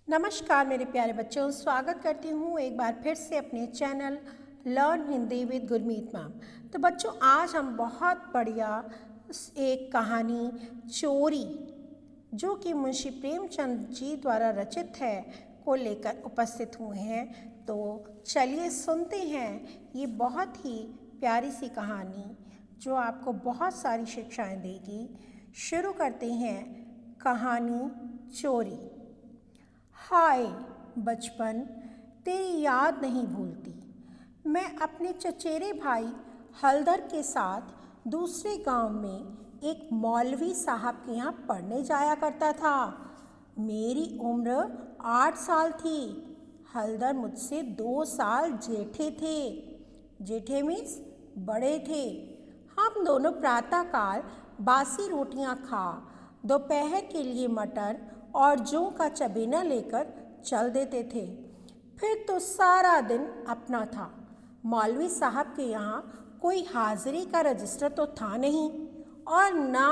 नमस्कार मेरे प्यारे बच्चों, स्वागत करती हूँ एक बार फिर से अपने channel learn Hindi with Gurmeet ma'am. तो बच्चों, आज हम बहुत बढ़िया एक कहानी चोरी, जो कि मुंशी प्रेमचंद जी द्वारा रचित है, को लेकर उपस्थित हुए हैं। तो चलिए सुनते हैं ये बहुत ही प्यारी सी कहानी जो आपको बहुत सारी शिक्षाएं देगी। शुरू करते हैं कहानी चोरी। हाय बचपन, तेरी याद नहीं भूलती। मैं अपने चचेरे भाई हलधर के साथ दूसरे गांव में एक मौलवी साहब के यहाँ पढ़ने जाया करता था। मेरी उम्र 8 साल थी। हलधर मुझसे 2 साल जेठे थे। जेठे मीन्स बड़े थे। हम दोनों प्रातःकाल बासी रोटियां खा दोपहर के लिए मटर और जौ का चबेना लेकर चल देते थे। फिर तो सारा दिन अपना था। मौलवी साहब के यहाँ कोई हाजिरी का रजिस्टर तो था नहीं और ना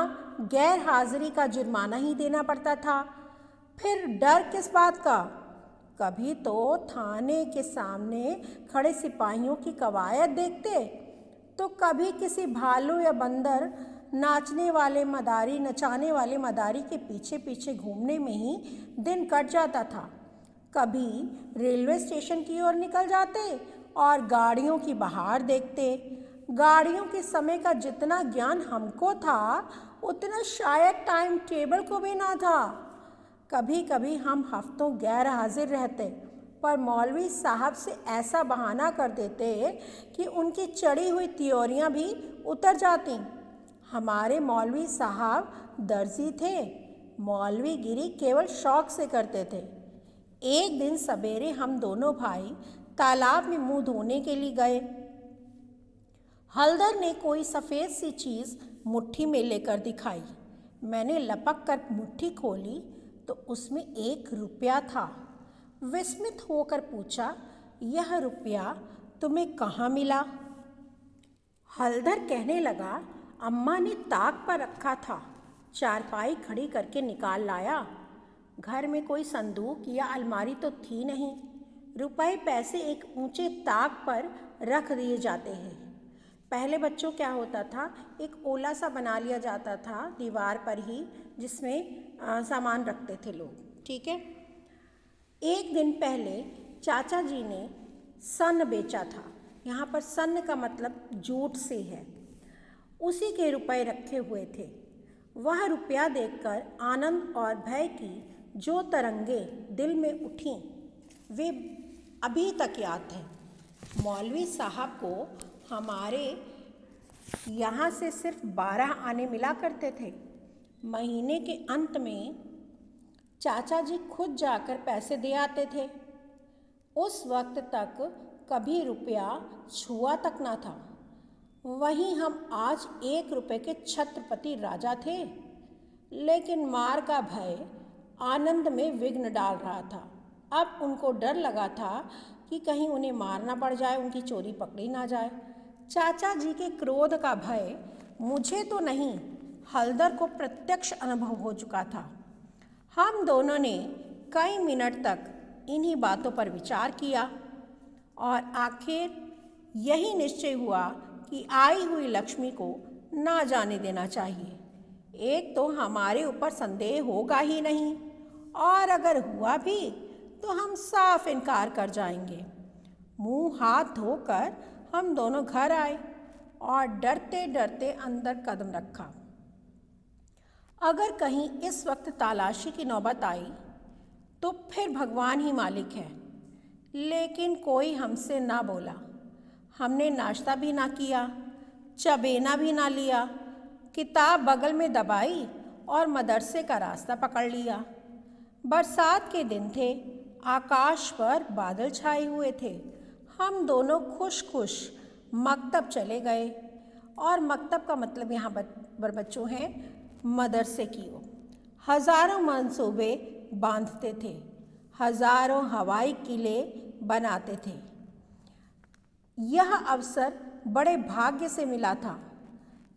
गैर हाजिरी का जुर्माना ही देना पड़ता था। फिर डर किस बात का? कभी तो थाने के सामने खड़े सिपाहियों की कवायद देखते, तो कभी किसी भालू या बंदर नचाने वाले मदारी के पीछे पीछे घूमने में ही दिन कट जाता था। कभी रेलवे स्टेशन की ओर निकल जाते और गाड़ियों की बहार देखते। गाड़ियों के समय का जितना ज्ञान हमको था, उतना शायद टाइम टेबल को भी ना था। कभी कभी हम हफ्तों गैर हाजिर रहते, पर मौलवी साहब से ऐसा बहाना कर देते कि उनकी चढ़ी हुई त्योरियां भी उतर जाती। हमारे मौलवी साहब दर्जी थे। मौलवीगिरी केवल शौक से करते थे। एक दिन सवेरे हम दोनों भाई तालाब में मुंह धोने के लिए गए। हलधर ने कोई सफ़ेद सी चीज़ मुट्ठी में लेकर दिखाई। मैंने लपक कर मुट्ठी खोली तो उसमें 1 रुपया था। विस्मित होकर पूछा, यह रुपया तुम्हें कहाँ मिला? हलधर कहने लगा, अम्मा ने ताक पर रखा था, चारपाई खड़ी करके निकाल लाया। घर में कोई संदूक या अलमारी तो थी नहीं। रुपए पैसे एक ऊंचे ताक पर रख दिए जाते हैं। पहले बच्चों क्या होता था, एक ओला सा बना लिया जाता था दीवार पर ही, जिसमें सामान रखते थे लोग। ठीक है। एक दिन पहले चाचा जी ने सन बेचा था। यहाँ पर सन का मतलब जूट से है। उसी के रुपए रखे हुए थे। वह रुपया देखकर आनंद और भय की जो तरंगे दिल में उठीं, वे अभी तक याद हैं। मौलवी साहब को हमारे यहाँ से सिर्फ 12 आने मिला करते थे। महीने के अंत में चाचा जी खुद जाकर पैसे दे आते थे। उस वक्त तक कभी रुपया छुआ तक ना था। वहीं हम आज 1 रुपये के छत्रपति राजा थे। लेकिन मार का भय आनंद में विघ्न डाल रहा था। अब उनको डर लगा था कि कहीं उन्हें मारना पड़ जाए, उनकी चोरी पकड़ी ना जाए। चाचा जी के क्रोध का भय मुझे तो नहीं, हलधर को प्रत्यक्ष अनुभव हो चुका था। हम दोनों ने कई मिनट तक इन्हीं बातों पर विचार किया और आखिर यही निश्चय हुआ कि आई हुई लक्ष्मी को ना जाने देना चाहिए। एक तो हमारे ऊपर संदेह होगा ही नहीं, और अगर हुआ भी तो हम साफ इनकार कर जाएंगे। मुंह हाथ धोकर हम दोनों घर आए और डरते डरते अंदर कदम रखा। अगर कहीं इस वक्त तलाशी की नौबत आई तो फिर भगवान ही मालिक है। लेकिन कोई हमसे ना बोला। हमने नाश्ता भी ना किया, चबेना भी ना लिया, किताब बगल में दबाई और मदरसे का रास्ता पकड़ लिया। बरसात के दिन थे, आकाश पर बादल छाए हुए थे। हम दोनों खुश खुश मकतब चले गए। और मकतब का मतलब यहाँ बच्चों हैं मदरसे की ओर। हज़ारों मंसूबे बांधते थे, हज़ारों हवाई किले बनाते थे। यह अवसर बड़े भाग्य से मिला था,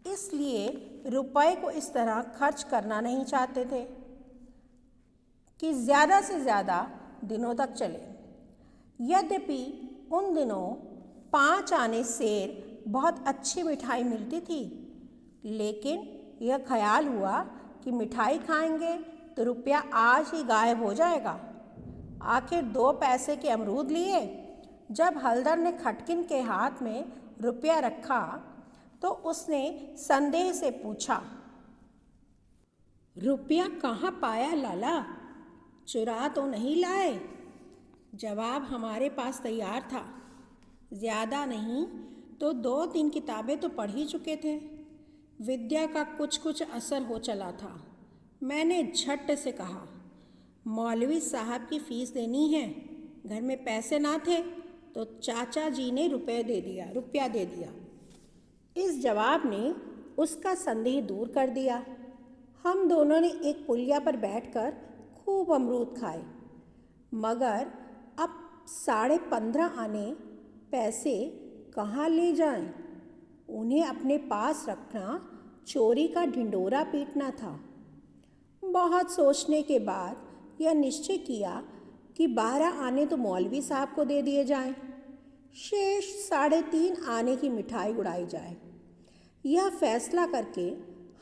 इसलिए रुपए को इस तरह खर्च करना नहीं चाहते थे कि ज़्यादा से ज़्यादा दिनों तक चले। यद्यपि उन दिनों 5 आने सेर बहुत अच्छी मिठाई मिलती थी, लेकिन यह ख्याल हुआ कि मिठाई खाएंगे तो रुपया आज ही गायब हो जाएगा। आखिर 2 पैसे के अमरूद लिए। जब हलदर ने खटकिन के हाथ में रुपया रखा तो उसने संदेह से पूछा, रुपया कहाँ पाया लाला? चुरा तो नहीं लाए? जवाब हमारे पास तैयार था। ज़्यादा नहीं तो 2-3 किताबें तो पढ़ ही चुके थे। विद्या का कुछ कुछ असर हो चला था। मैंने झट से कहा, मौलवी साहब की फ़ीस देनी है। घर में पैसे ना थे तो चाचा जी ने रुपया दे दिया। इस जवाब ने उसका संदेह दूर कर दिया। हम दोनों ने एक पुलिया पर बैठकर खूब अमरूद खाए, मगर अब 15.5 आने पैसे कहाँ ले जाएं? उन्हें अपने पास रखना चोरी का ढिंढोरा पीटना था। बहुत सोचने के बाद यह निश्चय किया कि 12 आने तो मौलवी साहब को दे दिए जाएं, शेष 3.5 आने की मिठाई उड़ाई जाए। यह फैसला करके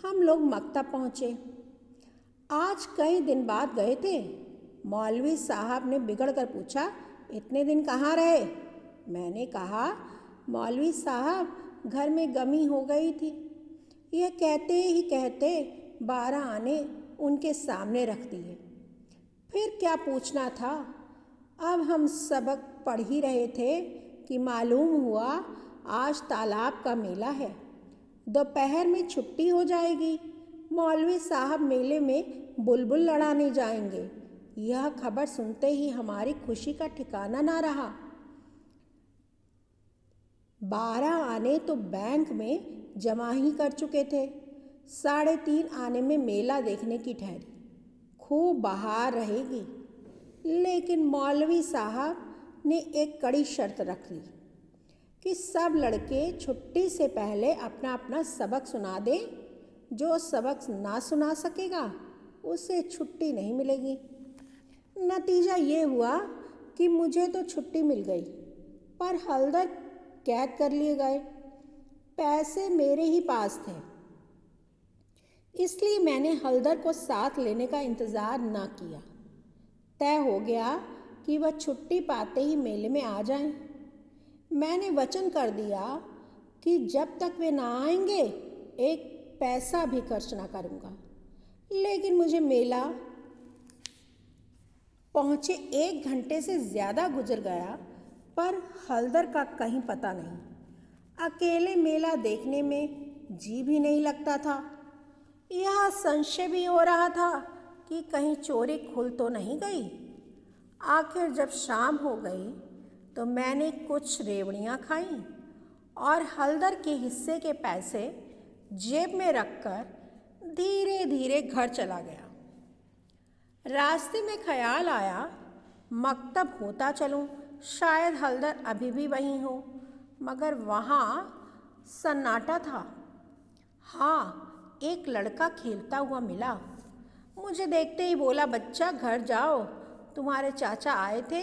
हम लोग मकतब पहुँचे। आज कई दिन बाद गए थे। मौलवी साहब ने बिगड़ कर पूछा, इतने दिन कहाँ रहे? मैंने कहा, मौलवी साहब घर में गमी हो गई थी। यह कहते ही कहते 12 आने उनके सामने रख दिए। फिर क्या पूछना था? अब हम सबक पढ़ ही रहे थे कि मालूम हुआ आज तालाब का मेला है। दोपहर में छुट्टी हो जाएगी। मौलवी साहब मेले में बुलबुल लड़ाने जाएंगे। यह खबर सुनते ही हमारी खुशी का ठिकाना ना रहा। 12 आने तो बैंक में जमा ही कर चुके थे। 3.5 आने में मेला देखने की ठहरी। खूब बहार रहेगी। लेकिन मौलवी साहब ने एक कड़ी शर्त रख ली कि सब लड़के छुट्टी से पहले अपना अपना सबक सुना दें। जो सबक ना सुना सकेगा उसे छुट्टी नहीं मिलेगी। नतीजा ये हुआ कि मुझे तो छुट्टी मिल गई, पर हलदर कैद कर लिए गए। पैसे मेरे ही पास थे, इसलिए मैंने हलदर को साथ लेने का इंतज़ार ना किया। तय हो गया कि वह छुट्टी पाते ही मेले में आ जाएं। मैंने वचन कर दिया कि जब तक वे ना आएंगे एक पैसा भी खर्च ना करूँगा। लेकिन मुझे मेला पहुँचे 1 घंटे से ज़्यादा गुजर गया, पर हलदर का कहीं पता नहीं। अकेले मेला देखने में जी भी नहीं लगता था। यह संशय भी हो रहा था कि कहीं चोरी खुल तो नहीं गई। आखिर जब शाम हो गई तो मैंने कुछ रेवड़ियाँ खाईं और हलदर के हिस्से के पैसे जेब में रखकर धीरे धीरे घर चला गया। रास्ते में ख्याल आया, मकतब होता चलूं, शायद हलदर अभी भी वहीं हो, मगर वहाँ सन्नाटा था। हाँ, एक लड़का खेलता हुआ मिला। मुझे देखते ही बोला, बच्चा घर जाओ, तुम्हारे चाचा आए थे,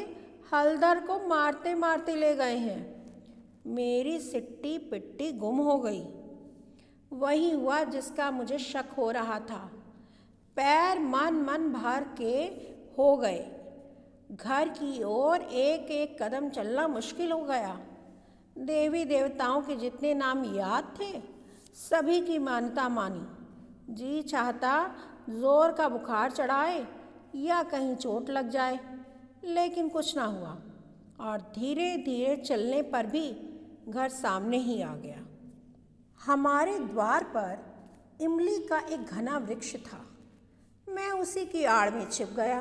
हलदर को मारते मारते ले गए हैं। मेरी सिट्टी पिट्टी गुम हो गई। वही हुआ जिसका मुझे शक हो रहा था। पैर मन भर के हो गए। घर की ओर एक एक कदम चलना मुश्किल हो गया। देवी देवताओं के जितने नाम याद थे सभी की मान्यता मानी। जी चाहता जोर का बुखार चढ़ाए या कहीं चोट लग जाए, लेकिन कुछ ना हुआ और धीरे धीरे चलने पर भी घर सामने ही आ गया। हमारे द्वार पर इमली का एक घना वृक्ष था। मैं उसी की आड़ में छिप गया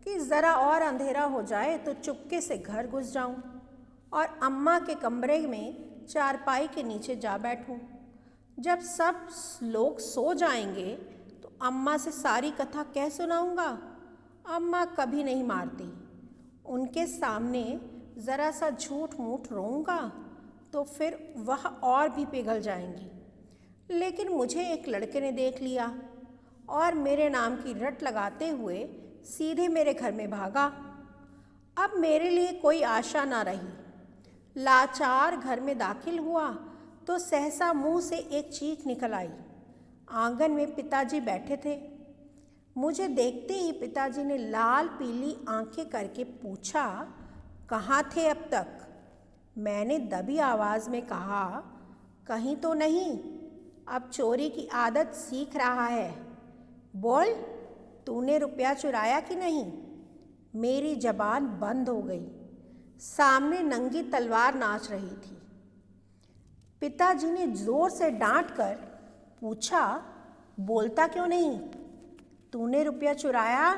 कि ज़रा और अंधेरा हो जाए तो चुपके से घर घुस जाऊं और अम्मा के कमरे में चारपाई के नीचे जा बैठूं। जब सब लोग सो जाएंगे तो अम्मा से सारी कथा कह सुनाऊंगा। अम्मा कभी नहीं मारती। उनके सामने ज़रा सा झूठ मूठ रोऊंगा तो फिर वह और भी पिघल जाएंगी। लेकिन मुझे एक लड़के ने देख लिया और मेरे नाम की रट लगाते हुए सीधे मेरे घर में भागा। अब मेरे लिए कोई आशा ना रही। लाचार घर में दाखिल हुआ तो सहसा मुंह से एक चीख निकल आई। आंगन में पिताजी बैठे थे। मुझे देखते ही पिताजी ने लाल पीली आंखें करके पूछा, कहाँ थे अब तक? मैंने दबी आवाज़ में कहा, कहीं तो नहीं, अब चोरी की आदत सीख रहा है। बोल, तूने रुपया चुराया कि नहीं? मेरी जबान बंद हो गई। सामने नंगी तलवार नाच रही थी। पिताजी ने जोर से डांट कर पूछा, बोलता क्यों नहीं? तूने रुपया चुराया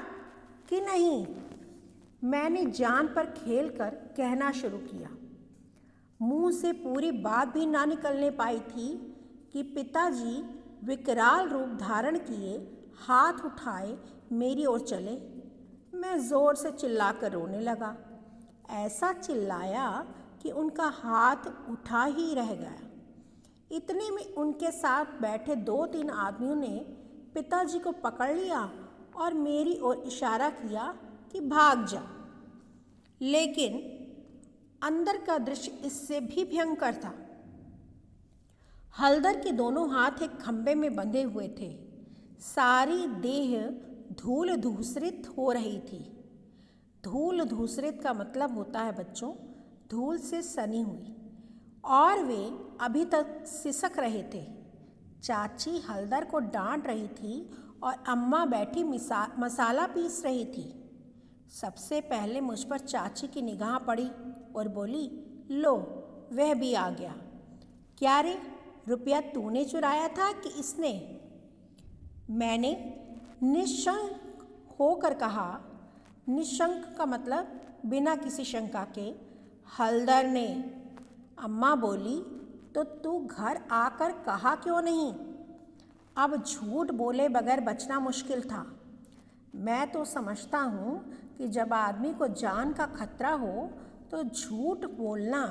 कि नहीं? मैंने जान पर खेल कर कहना शुरू किया। मुंह से पूरी बात भी ना निकलने पाई थी कि पिताजी विकराल रूप धारण किए हाथ उठाए मेरी ओर चले। मैं ज़ोर से चिल्लाकर रोने लगा। ऐसा चिल्लाया कि उनका हाथ उठा ही रह गया। इतने में उनके साथ बैठे 2-3 आदमियों ने पिताजी को पकड़ लिया और मेरी ओर इशारा किया कि भाग जा। लेकिन अंदर का दृश्य इससे भी भयंकर था। हलदर के दोनों हाथ एक खंबे में बंधे हुए थे। सारी देह धूल धूसरित हो रही थी। धूल धूसरित का मतलब होता है बच्चों, धूल से सनी हुई, और वे अभी तक सिसक रहे थे। चाची हलदर को डांट रही थी और अम्मा बैठी मसाला पीस रही थी। सबसे पहले मुझ पर चाची की निगाह पड़ी और बोली, लो, वह भी आ गया। क्या रे, रुपया तूने चुराया था कि इसने? मैंने निशंक होकर कहा। निशंक का मतलब बिना किसी शंका के। हलदर ने। अम्मा बोली, तो तू घर आकर कहा क्यों नहीं? अब झूठ बोले बगैर बचना मुश्किल था। मैं तो समझता हूँ कि जब आदमी को जान का खतरा हो तो झूठ बोलना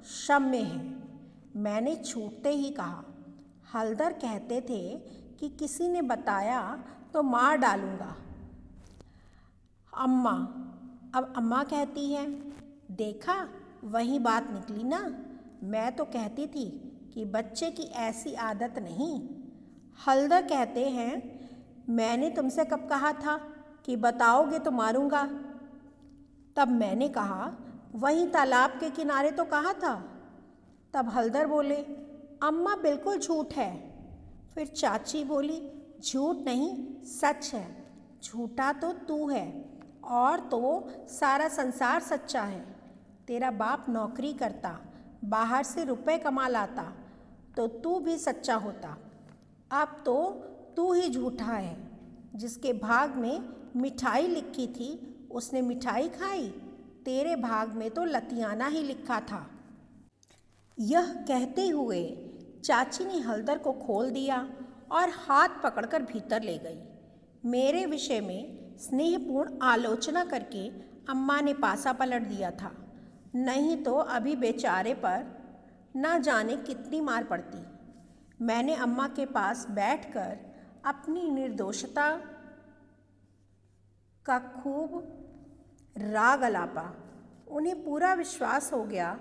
क्षम्य है। मैंने छूटते ही कहा। हलदर कहते थे कि किसी ने बताया तो मार डालूँगा। अम्मा, अब अम्मा कहती हैं, देखा, वही बात निकली ना। मैं तो कहती थी कि बच्चे की ऐसी आदत नहीं। हलदर कहते हैं, मैंने तुमसे कब कहा था कि बताओगे तो मारूंगा? तब मैंने कहा, वहीं तालाब के किनारे तो कहा था। तब हलदर बोले, अम्मा बिल्कुल झूठ है। फिर चाची बोली, झूठ नहीं, सच है। झूठा तो तू है और तो सारा संसार सच्चा है। तेरा बाप नौकरी करता, बाहर से रुपए कमा लाता तो तू भी सच्चा होता। अब तो तू ही झूठा है। जिसके भाग में मिठाई लिखी थी उसने मिठाई खाई, तेरे भाग में तो लतियाना ही लिखा था। यह कहते हुए चाची ने हलदर को खोल दिया और हाथ पकड़कर भीतर ले गई। मेरे विषय में स्नेहपूर्ण आलोचना करके अम्मा ने पासा पलट दिया था, नहीं तो अभी बेचारे पर न जाने कितनी मार पड़ती। मैंने अम्मा के पास बैठकर अपनी निर्दोषता का खूब राग अलापा। उन्हें पूरा विश्वास हो गया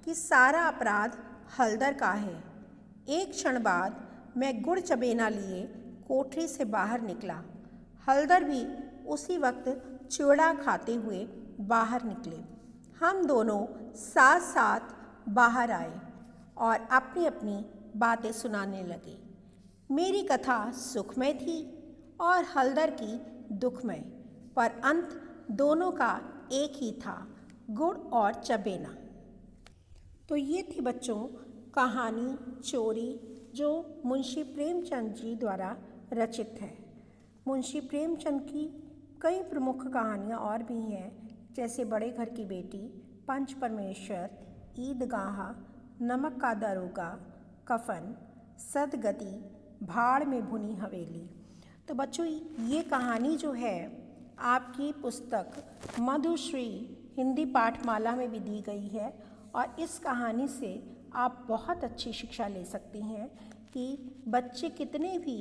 कि सारा अपराध हलदर का है। एक क्षण बाद मैं गुड़ चबेना लिए कोठरी से बाहर निकला। हलदर भी उसी वक्त चिवड़ा खाते हुए बाहर निकले। हम दोनों साथ साथ बाहर आए और अपनी अपनी बातें सुनाने लगे। मेरी कथा सुखमय थी और हलदर की दुखमय, पर अंत दोनों का एक ही था, गुड़ और चबेना। तो ये थी बच्चों कहानी चोरी, जो मुंशी प्रेमचंद जी द्वारा रचित है। मुंशी प्रेमचंद की कई प्रमुख कहानियाँ और भी हैं, जैसे बड़े घर की बेटी, पंच परमेश्वर, ईदगाह, नमक का दरोगा, कफन, सदगति, भाड़ में भुनी हवेली। तो बच्चों ये कहानी जो है आपकी पुस्तक मधुश्री हिंदी पाठमाला में भी दी गई है, और इस कहानी से आप बहुत अच्छी शिक्षा ले सकती हैं कि बच्चे कितने भी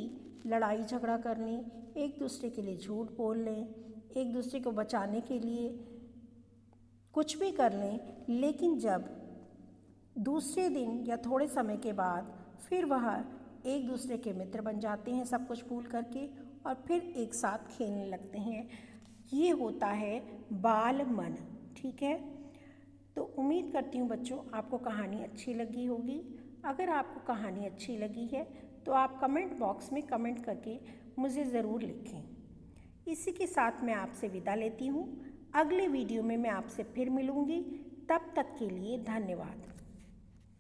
लड़ाई झगड़ा कर लें, एक दूसरे के लिए झूठ बोल लें, एक दूसरे को बचाने के लिए कुछ भी कर लें, लेकिन जब दूसरे दिन या थोड़े समय के बाद फिर वह एक दूसरे के मित्र बन जाते हैं सब कुछ भूल करके, और फिर एक साथ खेलने लगते हैं, ये होता है बाल मन। ठीक है, तो उम्मीद करती हूँ बच्चों आपको कहानी अच्छी लगी होगी। अगर आपको कहानी अच्छी लगी है तो आप कमेंट बॉक्स में कमेंट करके मुझे ज़रूर लिखें। इसी के साथ मैं आपसे विदा लेती हूँ। अगले वीडियो में मैं आपसे फिर मिलूँगी। तब तक के लिए धन्यवाद।